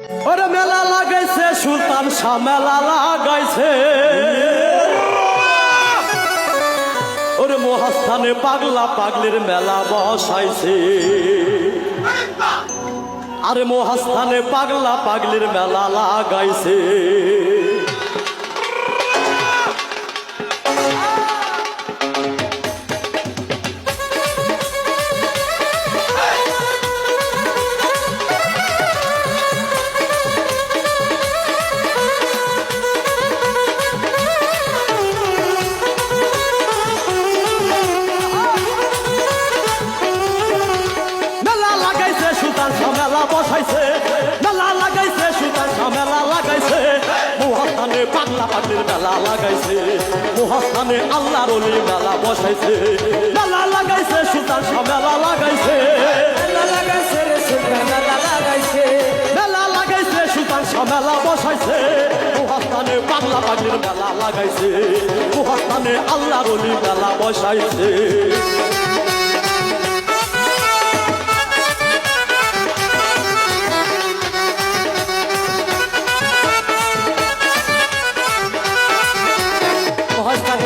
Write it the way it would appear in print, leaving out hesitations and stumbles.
ওরে মেলা লাগাইছে সুলতান শাহ মেলা লাগাইছে ওরে মহাস্থানে পাগলা পাগলির মেলা বসাইছে আরে মহাস্থানে পাগলা পাগলির মেলা লাগাইছে মেলা বসাইছে মেলা লাগাইছে সুলতান শাহ মেলা লাগাইছে মহাস্থানে পাগলা পাগলির মেলা লাগাইছে মহাস্থানে আল্লাহর ওলি মেলা বসাইছে মেলা লাগাইছে সুলতান শাহ মেলা লাগাইছে মেলা লাগাইছে রে সুলতান মেলা লাগাইছে মেলা লাগাইছে সুলতান শাহ মেলা বসাইছে মহাস্থানে পাগলা পাগলির মেলা লাগাইছে মহাস্থানে আল্লাহর ওলি মেলা বসাইছে মহাস্থানে